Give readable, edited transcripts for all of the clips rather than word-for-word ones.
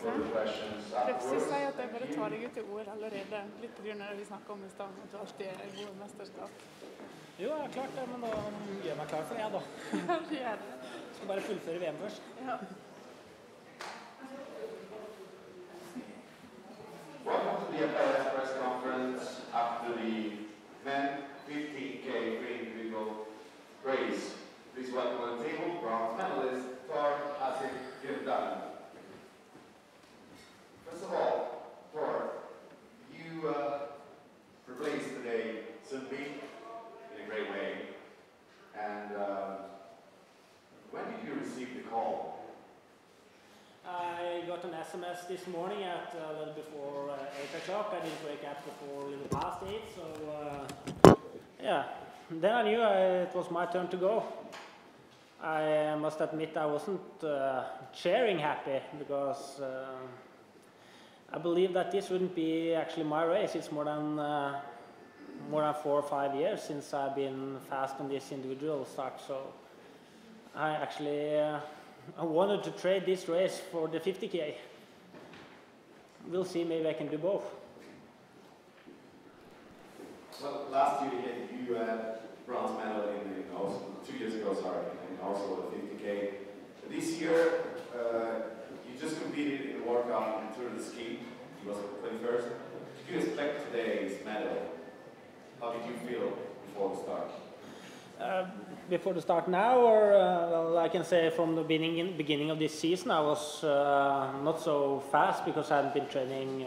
further questions afterwards. Refsi sier at jeg bare tar deg ut i ord allerede, litt på grunn av det vi snakket om i stedet, at du alltid er god i mesterskap. Jo, jeg har klart det, men da gjør jeg meg klar for det, da. Ja, det. Skal bare fullføre VM først. Ja. Welcome to the FIS press conference after the men 50K free individual race. Please welcome on the table bronze medalist Tord Asle Gjerdalen. First of all, Tord, you replaced today Sundby in a great way. And when did you receive the call? I got an SMS this morning at a little before 8 o'clock. I didn't wake up before a little past 8, so yeah. Then I knew it was my turn to go. I must admit I wasn't cheering happy because I believe that this wouldn't be actually my race. It's more than 4 or 5 years since I've been fast on this individual start. So I actually I wanted to trade this race for the 50K. We'll see, maybe I can do both. Well, last year you had bronze medal in Oslo, 2 years ago, sorry, in Oslo, the 50K. This year, you just competed in the World Cup in Tour de Ski. You was 21st. Did you expect today's medal? How did you feel before the start? Before the start now, or well, I can say from the beginning of this season, I was not so fast because I hadn't been training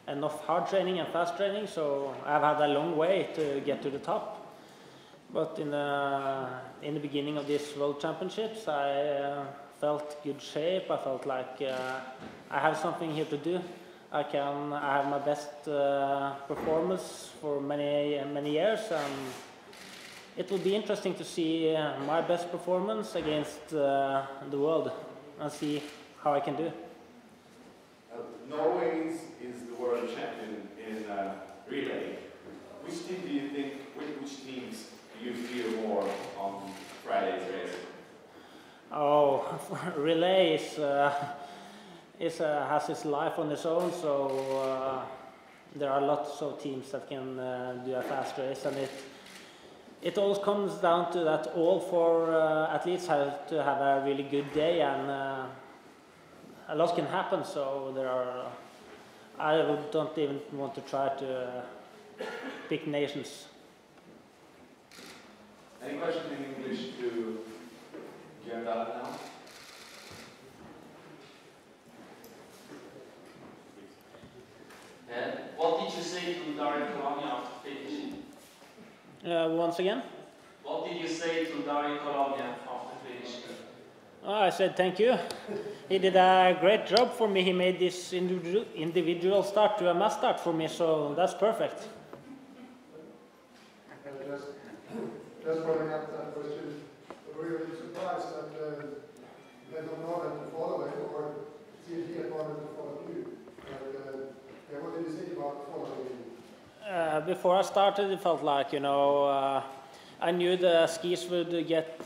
enough hard training and fast training, so I've had a long way to get to the top. But in the beginning of this World Championships, I felt good shape. I felt like I have something here to do. I have my best performance for many years, and it will be interesting to see my best performance against the world and see how I can do. Norway is the world champion in relay. Which team do you think, which teams do you fear more on Friday's race? Oh, relay has its life on its own, so there are lots of teams that can do a fast race, and it always comes down to that all four athletes have to have a really good day, and a lot can happen. So I don't even want to try to pick nations. Any questions in English to Gjerdalen now? What did you say to Darin Colonia after finishing? Once again? What did you say to Darin Colonia after finishing? Oh, I said thank you. He did a great job for me. He made this individual start to a mass start for me, so that's perfect. Just following up that question, were you surprised that Petter Northug followed him, or did he wanted to follow you? What did you think about following him? Before I started, it felt like, I knew the skis would get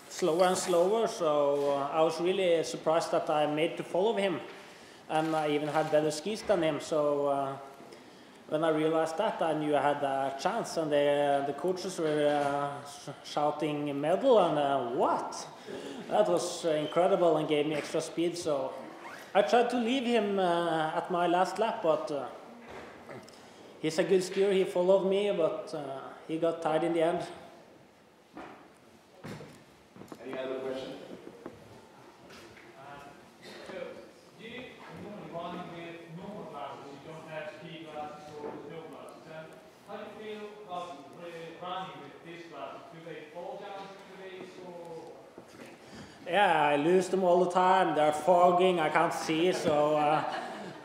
slower and slower, so I was really surprised that I made to follow him, and I even had better skis than him. So when I realized that, I knew I had a chance, and the coaches were shouting medal, and what? That was incredible and gave me extra speed. So I tried to leave him at my last lap, but he's a good skier. He followed me, but he got tired in the end. Any other question? So, do you normally run with normal glasses? You don't have ski glasses or snow glasses. And how do you feel about running with these glasses? Do they fall down through the race, or? Yeah, I lose them all the time. They're fogging. I can't see, so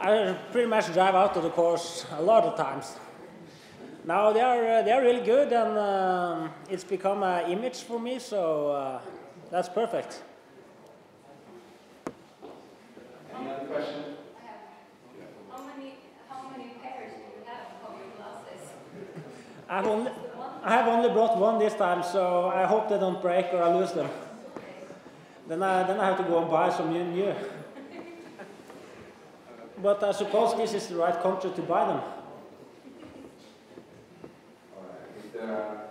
I pretty much drive out of the course a lot of times. Now they are really good, and it's become an image for me, so that's perfect. Any other question? How many pairs do you have of your glasses? I have only brought one this time, so I hope they don't break or I lose them. Then I have to go and buy some new. But I suppose this is the right country to buy them. All right, if there are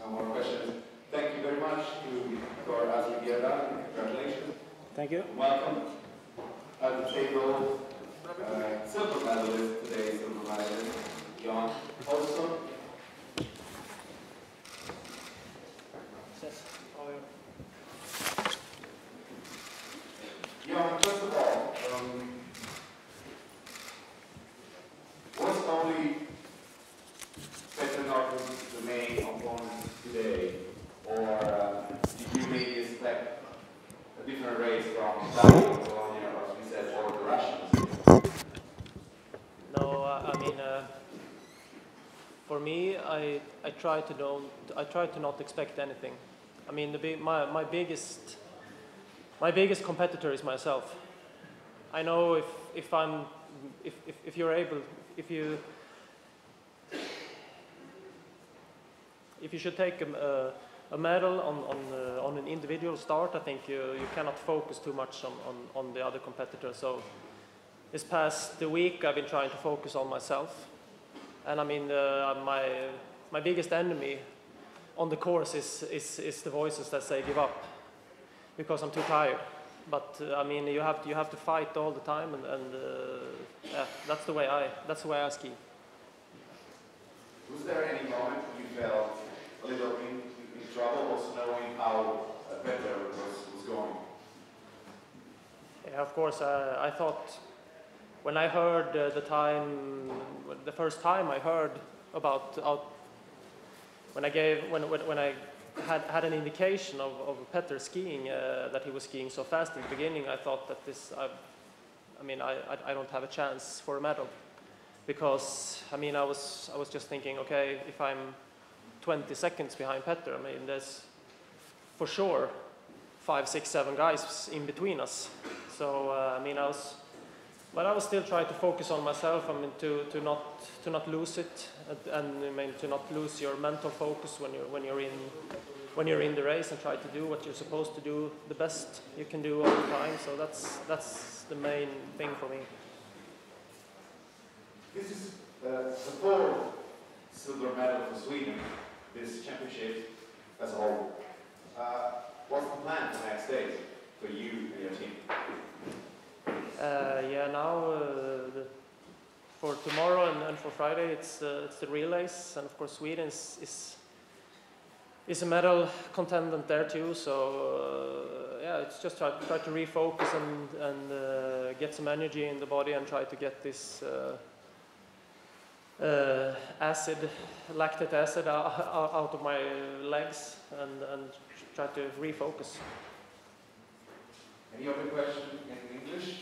no more questions, thank you very much to Tord Asle Gjerdalen. Congratulations. Thank you. Welcome. At the table, silver medalist, today's silver medalist, Johan Olsson. Johan, first of all, was only Petter Northug the main opponent today, or did you maybe expect a different race from Bologna, or as we said, or the Russians? No, I mean, for me, I try to not expect anything. I mean, my biggest competitor is myself. I know if you're able, if you should take a medal on an individual start, I think you cannot focus too much on the other competitor. So this past week, I've been trying to focus on myself, and I mean my biggest enemy on the course is the voices that say give up, because I'm too tired. But I mean you have to fight all the time, and yeah, that's the way I ski. Was there any moment you felt a little in trouble, also knowing how Petter was going? Yeah, of course. I thought when I heard the first time I heard about when I had an indication of Petter skiing, that he was skiing so fast in the beginning, I thought that I don't have a chance for a medal, because I mean I was just thinking, okay, if I'm 20 seconds behind Petter, I mean there's for sure 5, 6, 7 guys in between us. So but I was still trying to focus on myself. I mean to not lose it, and I mean to not lose your mental focus when you're in the race, and try to do what you're supposed to do the best you can do all the time. So that's the main thing for me. This is the third silver medal for Sweden, this championship as a whole. What's the plan for next days for you and your team? Yeah, now for tomorrow and for Friday, it's the relays, and of course Sweden is a medal contendant there too. So yeah, it's just try to refocus and get some energy in the body, and try to get this lactic acid out of my legs, and try to refocus. Any other question in English?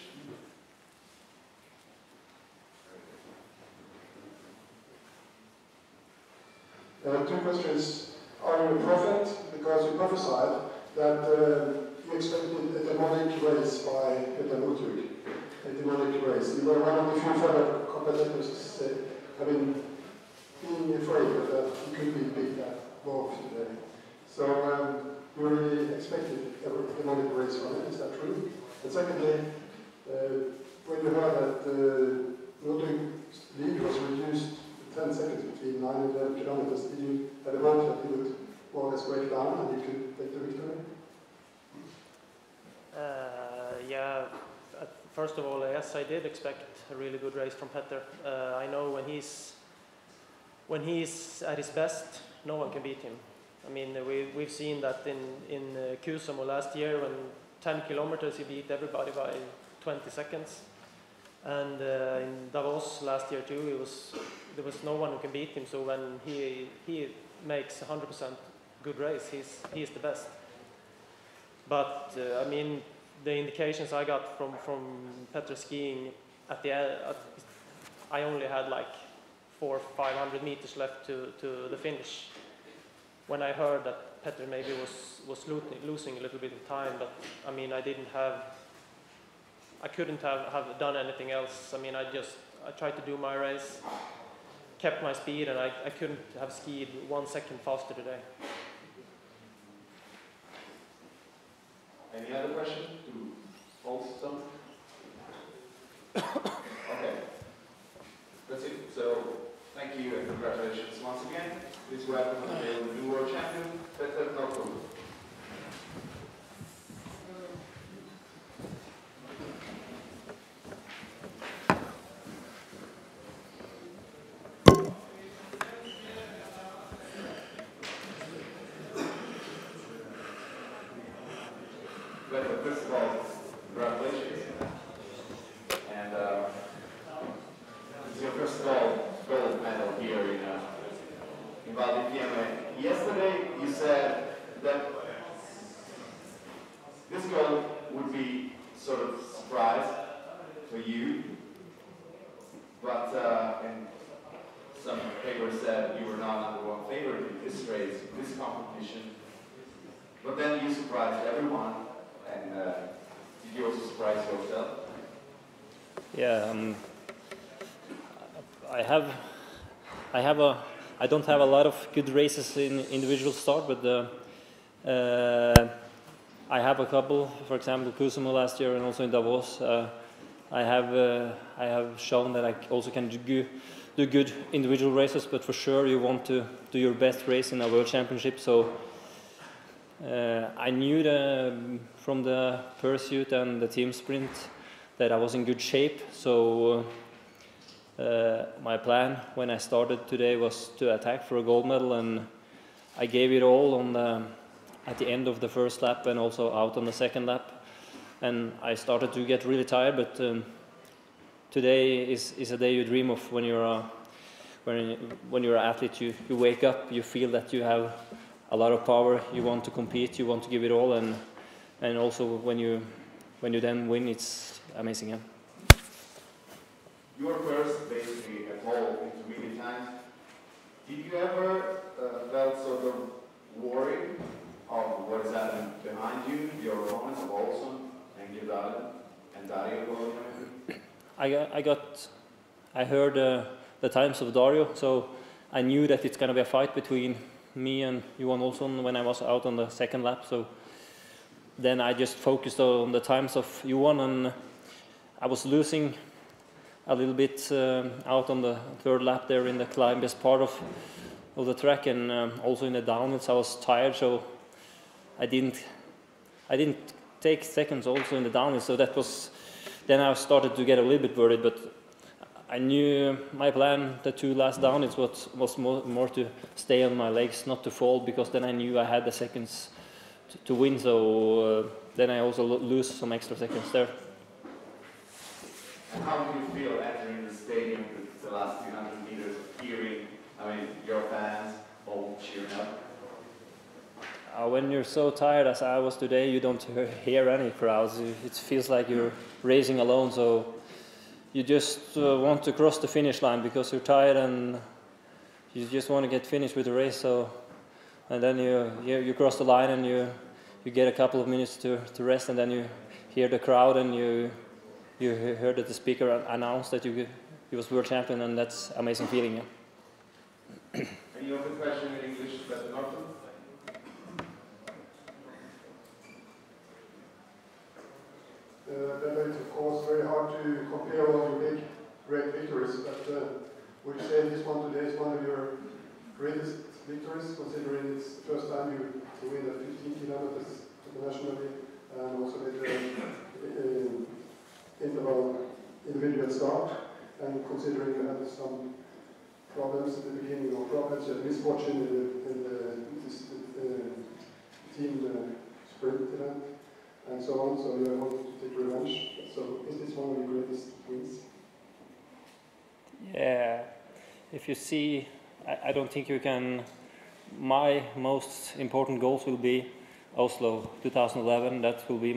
Two questions. Are you a prophet? Because you prophesied that you expected a demonic race by Petter Northug. A demonic race. You were one of the few fellow competitors being afraid that you could be big that both today. So you really expected a demonic race from it, is that true? And secondly, when you heard that Northug's lead was reduced 10 seconds between 9 and 11 kilometers, did you have a hope that he would more or less break down and you could take the victory? Yeah, first of all, yes, I did expect a really good race from Petter. I know when he's at his best, no one can beat him. I mean, we've seen that in Kuusamo last year, when 10 kilometers he beat everybody by 20 seconds. And in Davos last year too, there was no one who can beat him. So when he makes 100% good race, he's the best. But I mean, the indications I got from Petter skiing at the end, I only had like 400 or 500 meters left to the finish, when I heard that Petter maybe was losing a little bit of time. But I mean, I couldn't have done anything else. I mean, I tried to do my race, kept my speed, and I couldn't have skied 1 second faster today. Any other question to Olsson? Okay. That's it. So, thank you and congratulations once again. Please welcome the new world champion, Petter Northug. Petter, first of all, congratulations. And it's your first gold medal here in Fiemme. Yesterday you said that this goal would be sort of a surprise for you, but and some papers said you were not #1 favorite in this race, in this competition. But then you surprised everyone, and did you also surprise yourself? Yeah, I don't have a lot of good races in individual start, but I have a couple. For example, Kusumo last year and also in Davos. I have shown that I also can do good individual races, but for sure you want to do your best race in a world championship. So I knew from the pursuit and the team sprint that I was in good shape. So my plan when I started today was to attack for a gold medal, and I gave it all at the end of the first lap and also out on the second lap. And I started to get really tired, but today is a day you dream of when you're an athlete. You wake up, you feel that you have a lot of power, you want to compete, you want to give it all, and also when you then win, it's amazing. Yeah. You were first basically at all intermediate times. Did you ever felt sort of worried of what is happening behind you, your opponents of Olsson and Gjerdalen and Dario going on? I heard the times of Dario, so I knew that it's going to be a fight between me and Johan Olsson when I was out on the second lap. So then I just focused on the times of Johan, and I was losing a little bit out on the third lap there in the climbiest part of the track, and also in the downhills I was tired, so I didn't take seconds also in the downhill. So that was, then I started to get a little bit worried, but I knew my plan, the two last downhills, was more to stay on my legs, not to fall, because then I knew I had the seconds to win. So then I also lose some extra seconds there. And how do you feel entering the stadium with the last 200 meters, hearing, your fans all cheering up? When you're so tired as I was today, you don't hear any crowds. It feels like you're racing alone. So you just want to cross the finish line because you're tired and you just want to get finished with the race. So, and then you cross the line and you get a couple of minutes to rest, and then you hear the crowd and you heard that the speaker announced that he was world champion, and that's amazing feeling. Yeah. Any other question in English, Petter Northug? Then it's of course very hard to compare all your big, great victories, but would you say this one today is one of your greatest victories, considering it's the first time you win at 15 kilometers internationally, and also with the interval individual start, and considering you had some problems at the beginning, or problems, you had misfortune in the team sprint event, and so on, so you wanted to take revenge. So is this one of your greatest wins? Yeah, if you see, I don't think you can, my most important goals will be Oslo 2011, that will be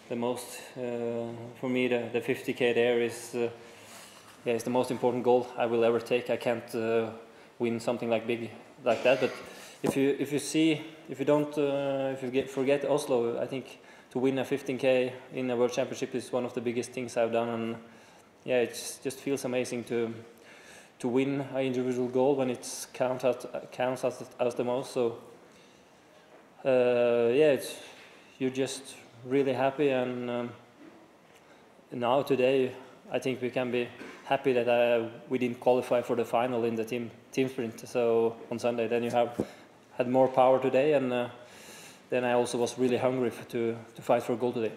the most, for me, the 50K there is the most important goal I will ever take. I can't win something big like that, but if you forget Oslo, I think to win a 15K in a world championship is one of the biggest things I've done, and yeah, it just feels amazing to win an individual goal when it counts as the most. So yeah, you're just really happy, and now today I think we can be happy that we didn't qualify for the final in the team sprint. So on Sunday, then you had more power today, and then I also was really hungry to fight for gold today.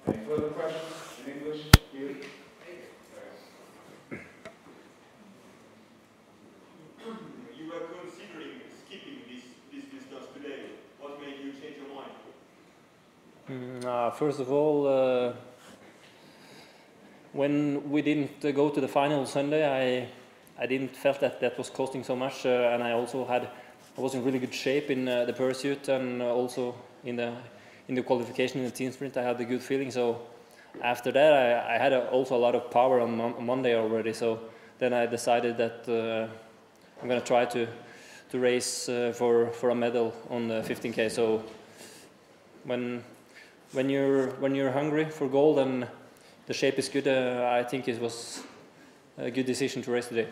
Any further questions in English? You? You were considering skipping this distance today. What made you change your mind? First of all, when we didn't go to the final Sunday, I didn't felt that was costing so much, and I also I was in really good shape in the pursuit, and also in the qualification in the team sprint. I had a good feeling. So after that, I had also a lot of power on Monday already. So then I decided that I'm going to try to race for a medal on the 15K. So when you're hungry for gold and the shape is good, I think it was a good decision to race today.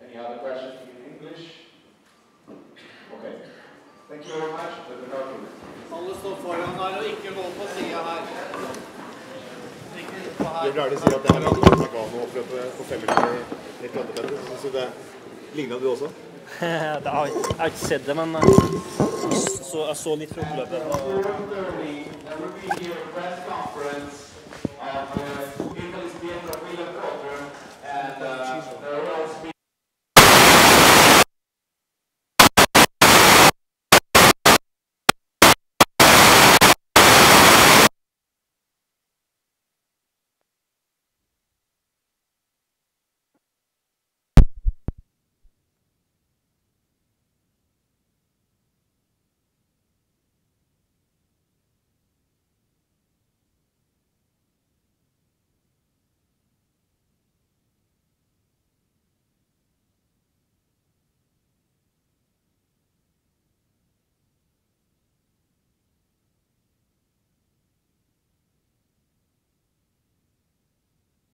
Any other questions in English? Okay. Thank you very much. Petter Northug. Alle står foran her og ikke gå på siden her. Bjørn Arne sier at det her er ikke Nagano-opprøpet på 5 minutter i 98 meter. Synes du det lignet du også? Jeg har ikke sett det, men jeg så litt fra oppløpet. 4:30, there will be a press conference of